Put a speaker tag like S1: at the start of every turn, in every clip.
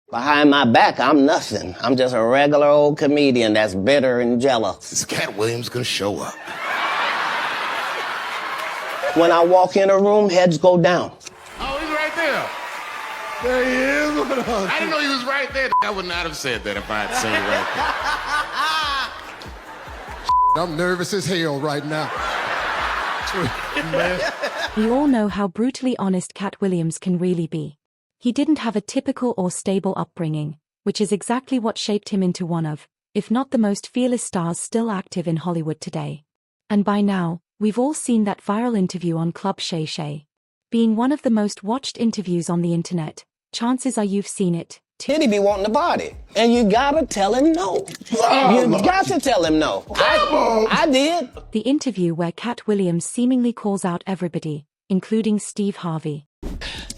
S1: Behind my back, I'm nothing. I'm just a regular old comedian that's bitter and jealous.
S2: Is Katt Williams gonna show up?
S1: When I walk in a room, heads go down.
S2: Oh, he's right there.
S3: There he is.
S2: I didn't know he was right there. I would not have said that if I had seen it right there.
S3: I'm nervous as hell right now. Man.
S4: We all know how brutally honest Katt Williams can really be. He didn't have a typical or stable upbringing, which is exactly what shaped him into one of, if not the most fearless stars still active in Hollywood today. And by now, we've all seen that viral interview on Club Shay Shay. Being one of the most watched interviews on the internet, chances are you've seen it, too.
S1: Then he be wanting to party. And you gotta tell him no. You got to tell him no. I did.
S4: The interview where Katt Williams seemingly calls out everybody, including Steve Harvey.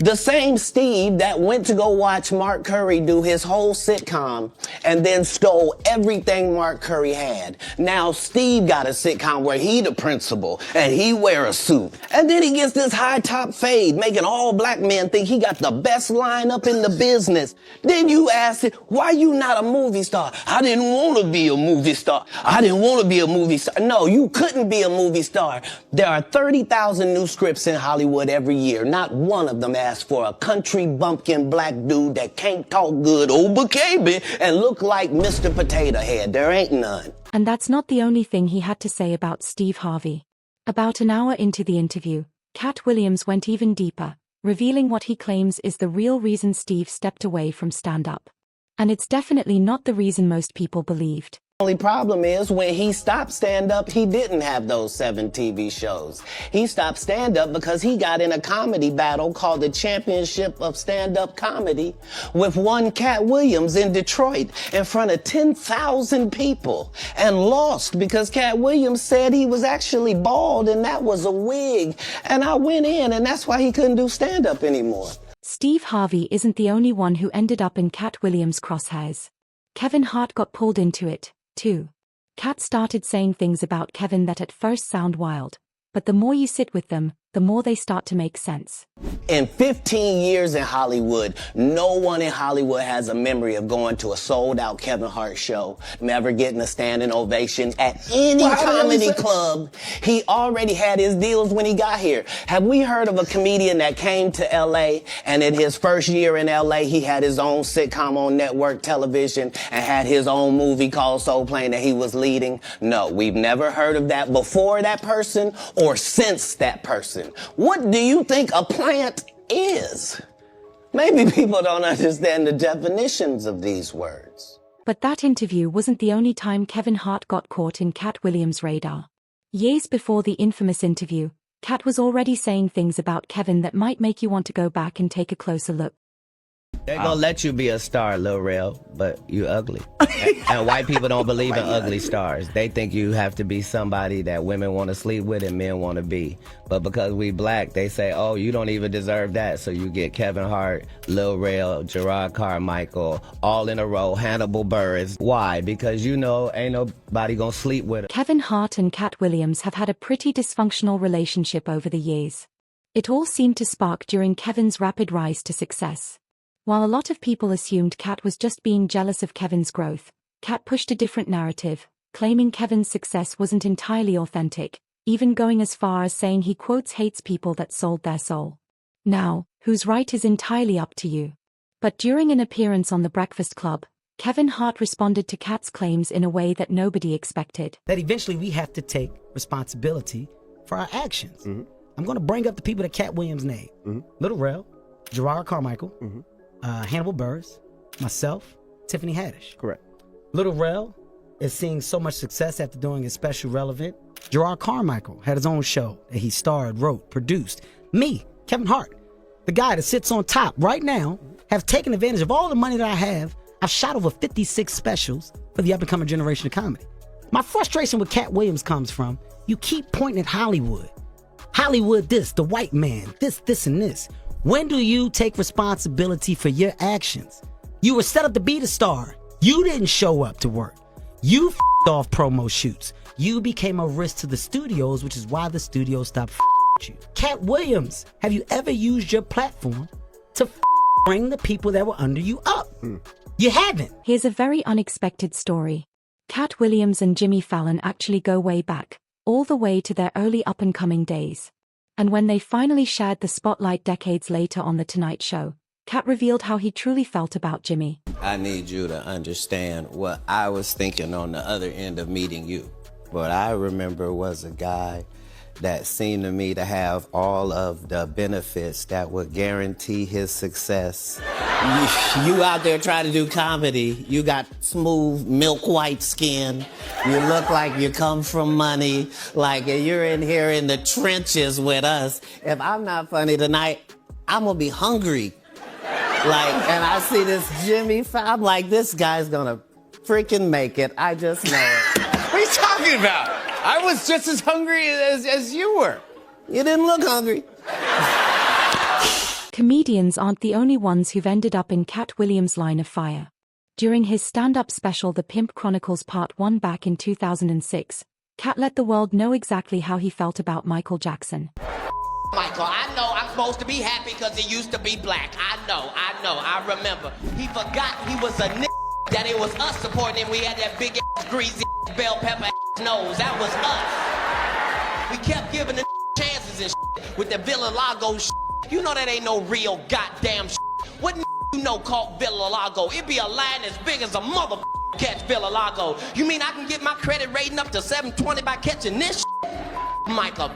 S1: The same Steve that went to go watch Mark Curry do his whole sitcom and then stole everything Mark Curry had. Now Steve got a sitcom where he the principal and he wear a suit. And then he gets this high top fade, making all black men think he got the best lineup in the business. Then you ask him, why you not a movie star? I didn't want to be a movie star. I didn't want to be a movie star. No, you couldn't be a movie star. There are 30,000 new scripts in Hollywood every year. Not one of them ask for a country bumpkin black dude that can't talk good over KB and look like Mr. Potato Head. There ain't none.
S4: And that's not the only thing he had to say about Steve Harvey. About an hour into the interview, Katt Williams went even deeper, revealing what he claims is the real reason Steve stepped away from stand-up. And it's definitely not the reason most people believed.
S1: Only problem is when he stopped stand-up, he didn't have those 7 TV shows. He stopped stand-up because he got in a comedy battle called the Championship of Stand-Up Comedy with one Katt Williams in Detroit in front of 10,000 people and lost because Katt Williams said he was actually bald and that was a wig. And I went in and that's why he couldn't do stand-up anymore.
S4: Steve Harvey isn't the only one who ended up in Katt Williams' crosshairs. Kevin Hart got pulled into it, too. Katt started saying things about Kevin that at first sound wild, but the more you sit with them, the more they start to make sense.
S1: In 15 years in Hollywood, no one in Hollywood has a memory of going to a sold-out Kevin Hart show, never getting a standing ovation at any comedy club. He already had his deals when he got here. Have we heard of a comedian that came to L.A. and in his first year in L.A. he had his own sitcom on network television and had his own movie called Soul Plane that he was leading? No, we've never heard of that before that person or since that person. What do you think a plant is? Maybe people don't understand the definitions of these words.
S4: But that interview wasn't the only time Kevin Hart got caught in Katt Williams' radar. Years before the infamous interview, Katt was already saying things about Kevin that might make you want to go back and take a closer look.
S1: They're gonna let you be a star, Lil Rel, but you ugly. And white people don't believe in ugly stars. They think you have to be somebody that women want to sleep with and men want to be. But because we black, they say, oh, you don't even deserve that. So you get Kevin Hart, Lil Rel, Gerard Carmichael, all in a row, Hannibal Buress. Why? Because you know ain't nobody gonna sleep with her.
S4: Kevin Hart and Katt Williams have had a pretty dysfunctional relationship over the years. It all seemed to spark during Kevin's rapid rise to success. While a lot of people assumed Katt was just being jealous of Kevin's growth, Katt pushed a different narrative, claiming Kevin's success wasn't entirely authentic, even going as far as saying he quotes hates people that sold their soul. Now, who's right is entirely up to you. But during an appearance on The Breakfast Club, Kevin Hart responded to Katt's claims in a way that nobody expected.
S5: That eventually we have to take responsibility for our actions. I'm going to bring up the people that Katt Williams named. Lil Rel, Gerard Carmichael, Hannibal Buress, myself, Tiffany Haddish.
S6: Correct.
S5: Lil Rel is seeing so much success after doing his special Relevant. Gerard Carmichael had his own show that he starred, wrote, produced. Me, Kevin Hart, the guy that sits on top right now, have taken advantage of all the money that I have. I've shot over 56 specials for the up-and-coming generation of comedy. My frustration with Katt Williams comes from, you keep pointing at Hollywood. Hollywood this, the white man, this, and this. When do you take responsibility for your actions? You were set up to be the star. You didn't show up to work. You f***ed off promo shoots. You became a risk to the studios, which is why the studios stopped f***ing with you. Katt Williams, have you ever used your platform to f*** bring the people that were under you up. You haven't.
S4: Here's a very unexpected story. Katt Williams and Jimmy Fallon actually go way back, all the way to their early up-and-coming days. And when they finally shared the spotlight decades later on The Tonight Show, Katt revealed how he truly felt about Jimmy.
S1: I need you to understand what I was thinking on the other end of meeting you. What I remember was a guy that seemed to me to have all of the benefits that would guarantee his success. You out there trying to do comedy, you got smooth milk white skin, you look like you come from money, like you're in here in the trenches with us. If I'm not funny tonight, I'm gonna be hungry. And I see this Jimmy, I'm like, this guy's gonna freaking make it, I just know it.
S6: What are you talking about? I was just as hungry as you were.
S1: You didn't look hungry.
S4: Comedians aren't the only ones who've ended up in Katt Williams' line of fire. During his stand-up special The Pimp Chronicles Part 1 back in 2006, Katt let the world know exactly how he felt about Michael Jackson.
S7: Michael, I know I'm supposed to be happy because he used to be black. I know, I remember. He forgot he was a that it was us supporting him. We had that big ass greasy bell pepper ass nose. That was us. We kept giving the chances and with the Villa Lago You know that ain't no real goddamn What you know called Villa Lago? It be a line as big as a mother catch Villa Lago. You mean I can get my credit rating up to 720 by catching this Michael?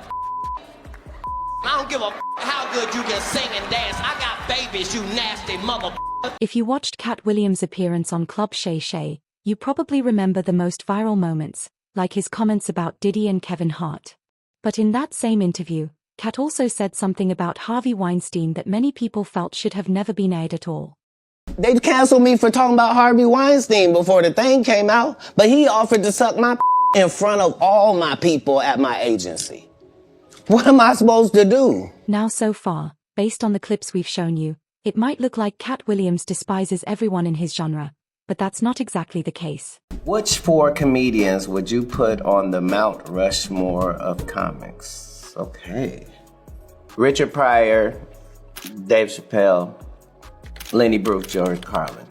S7: I don't give a how good you can sing and dance. I got babies, you nasty mother.
S4: If you watched Katt Williams' appearance on Club Shay Shay, you probably remember the most viral moments, like his comments about Diddy and Kevin Hart. But in that same interview, Katt also said something about Harvey Weinstein that many people felt should have never been aired at all.
S1: They canceled me for talking about Harvey Weinstein before the thing came out, but he offered to suck my in front of all my people at my agency. What am I supposed to do?
S4: Now so far, based on the clips we've shown you, it might look like Katt Williams despises everyone in his genre, but that's not exactly the case.
S1: Which four comedians would you put on the Mount Rushmore of comics? Okay. Richard Pryor, Dave Chappelle, Lenny Bruce, George Carlin.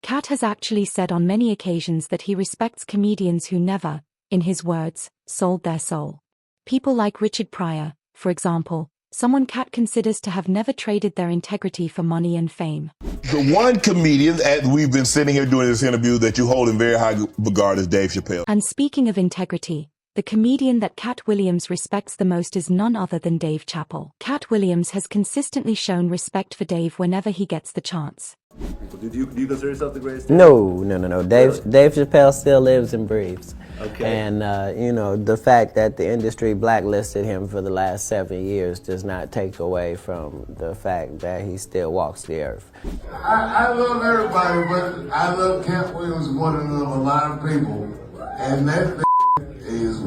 S4: Katt has actually said on many occasions that he respects comedians who never, in his words, sold their soul. People like Richard Pryor, for example, someone Katt considers to have never traded their integrity for money and fame.
S8: The one comedian, as we've been sitting here doing this interview, that you hold in very high regard is Dave Chappelle.
S4: And speaking of integrity, the comedian that Katt Williams respects the most is none other than Dave Chappelle. Katt Williams has consistently shown respect for Dave whenever he gets the chance.
S9: Do you consider yourself the greatest?
S1: No. Dave Chappelle still lives and breathes.
S9: Okay.
S1: And, the fact that the industry blacklisted him for the last 7 years does not take away from the fact that he still walks the earth.
S3: I love everybody, but I love Katt Williams more than a lot of people. And that is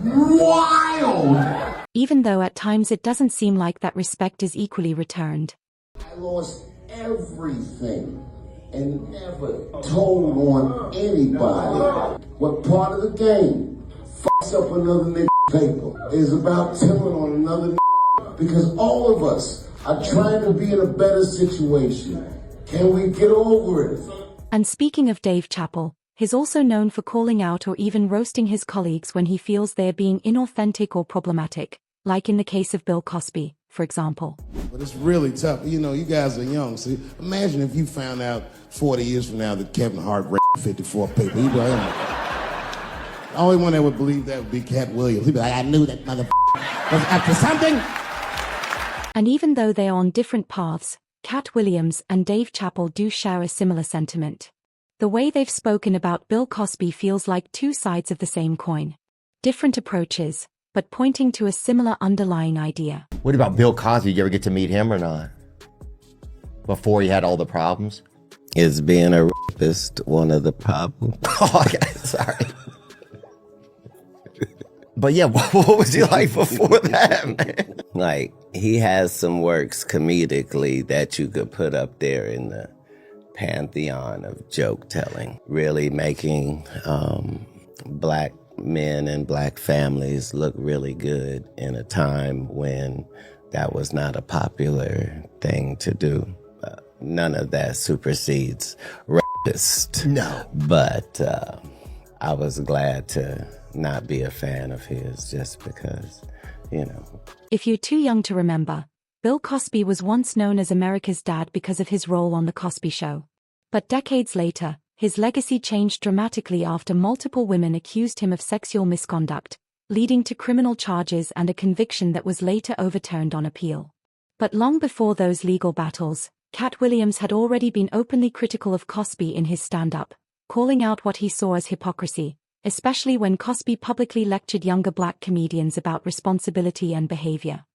S3: wild.
S4: Even though at times it doesn't seem like that respect is equally returned.
S10: I lost everything and never told on anybody. What part of the game fucks up another nigga paper is about telling on another nigga, because all of us are trying to be in a better situation. Can we get over it?
S4: And speaking of Dave Chappelle, he's also known for calling out or even roasting his colleagues when he feels they're being inauthentic or problematic, like in the case of Bill Cosby, for example.
S3: But it's really tough. You know, you guys are young. So imagine if you found out 40 years from now that Kevin Hart raped 54 people. You'd be like, the only one that would believe that would be Katt Williams. He'd be like, I knew that motherfucker was up to something.
S4: And even though they are on different paths, Katt Williams and Dave Chappelle do share a similar sentiment. The way they've spoken about Bill Cosby feels like two sides of the same coin. Different approaches, but pointing to a similar underlying idea.
S6: What about Bill Cosby? Did you ever get to meet him or not? Before he had all the problems?
S1: Is being a rapist one of the problems?
S6: Oh, okay, sorry. But yeah, what was he like before that, man?
S1: Like, he has some works comedically that you could put up there in the pantheon of joke telling, really making black men and black families look really good in a time when that was not a popular thing to do. none of that supersedes rapist.
S6: No.
S1: But I was glad to not be a fan of his just because, you know.
S4: If you're too young to remember, Bill Cosby was once known as America's dad because of his role on The Cosby Show. But decades later, his legacy changed dramatically after multiple women accused him of sexual misconduct, leading to criminal charges and a conviction that was later overturned on appeal. But long before those legal battles, Katt Williams had already been openly critical of Cosby in his stand-up, calling out what he saw as hypocrisy, especially when Cosby publicly lectured younger black comedians about responsibility and behavior.